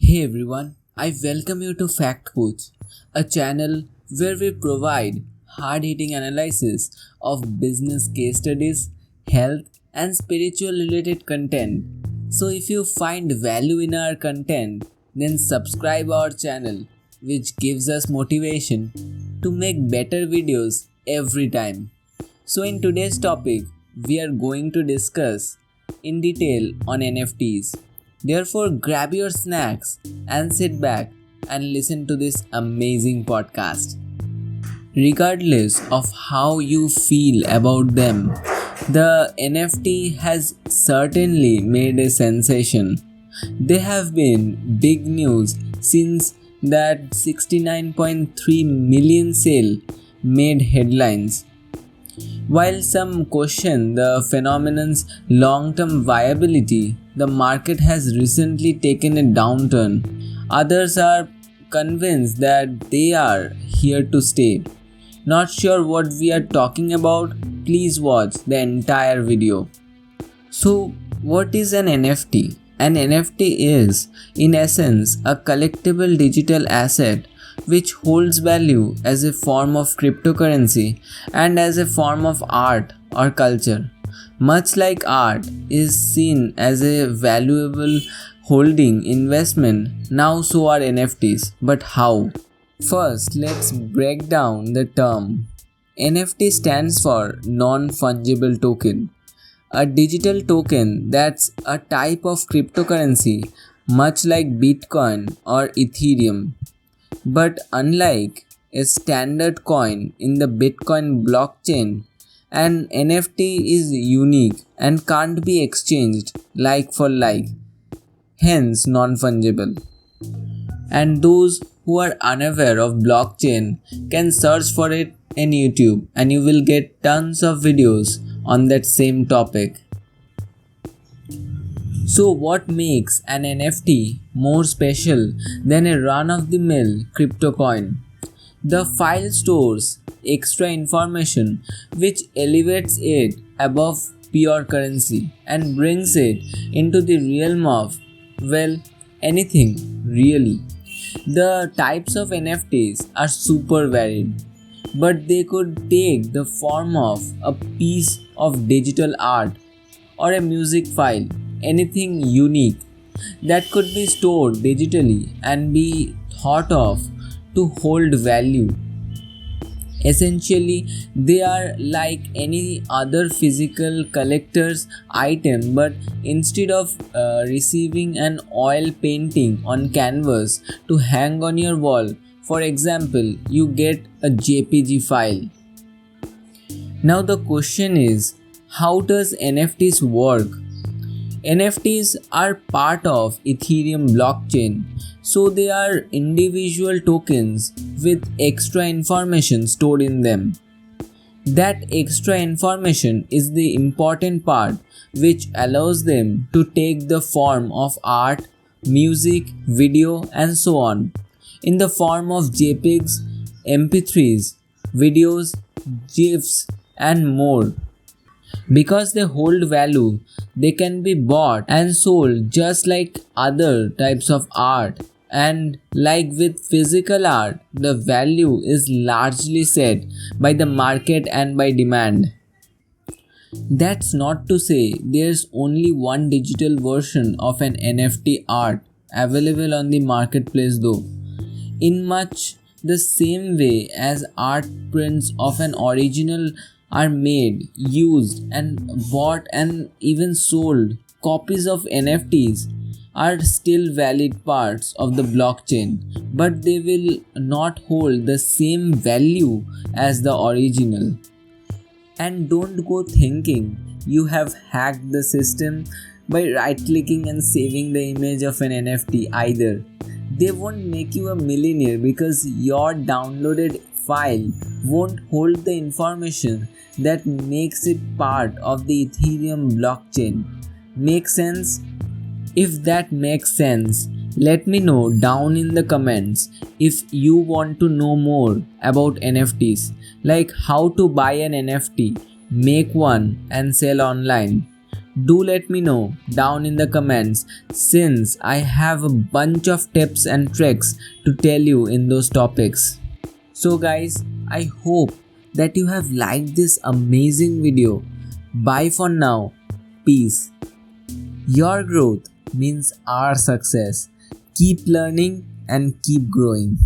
Hey everyone, I welcome you to Fact Pooch, a channel where we provide hard-hitting analysis of business case studies, health, and spiritual related content. So if you find value in our content, then subscribe our channel, which gives us motivation to make better videos every time. So in today's topic, we are going to discuss in detail on NFTs. Therefore, grab your snacks and sit back and listen to this amazing podcast. Regardless of how you feel about them, the NFT has certainly made a sensation. They have been big news since that 69.3 million sale made headlines. While some question the phenomenon's long-term viability, the market has recently taken a downturn. Others are convinced that they are here to stay. Not sure what we are talking about? Please watch the entire video. So, what is an NFT? An NFT is, in essence, a collectible digital asset which holds value as a form of cryptocurrency and as a form of art or culture. Much like art is seen as a valuable holding investment, now so are NFTs. But how? First, let's break down the term. NFT stands for non-fungible token. A digital token that's a type of cryptocurrency much like Bitcoin or Ethereum. But unlike a standard coin in the Bitcoin blockchain, an NFT is unique and can't be exchanged like for like, hence non-fungible. And those who are unaware of blockchain can search for it in YouTube and you will get tons of videos on that same topic. So what makes an NFT more special than a run-of-the-mill crypto coin? The file stores extra information which elevates it above pure currency and brings it into the realm of, well, anything really. The types of NFTs are super varied, but they could take the form of a piece of digital art or a music file, anything unique that could be stored digitally and be thought of to hold value. Essentially, they are like any other physical collector's item, but instead of receiving an oil painting on canvas to hang on your wall, for example, you get a JPG file. Now the question is, how does NFTs work? NFTs are part of Ethereum blockchain, so they are individual tokens with extra information stored in them. That extra information is the important part which allows them to take the form of art, music, video and so on, in the form of JPEGs, MP3s, videos, GIFs and more. Because they hold value, they can be bought and sold just like other types of art. And like with physical art, the value is largely set by the market and by demand. That's not to say there's only one digital version of an NFT art available on the marketplace though. In much the same way as art prints of an original are made, used and bought and even sold, copies of NFTs are still valid parts of the blockchain, but they will not hold the same value as the original. And don't go thinking you have hacked the system by right-clicking and saving the image of an NFT either. They won't make you a millionaire because your downloaded file won't hold the information that makes it part of the Ethereum blockchain. Make sense? If that makes sense, let me know down in the comments if you want to know more about NFTs, like how to buy an NFT, make one and sell online. Do let me know down in the comments, since I have a bunch of tips and tricks to tell you in those topics. So guys, I hope that you have liked this amazing video. Bye for now. Peace. Your growth means our success. Keep learning and keep growing.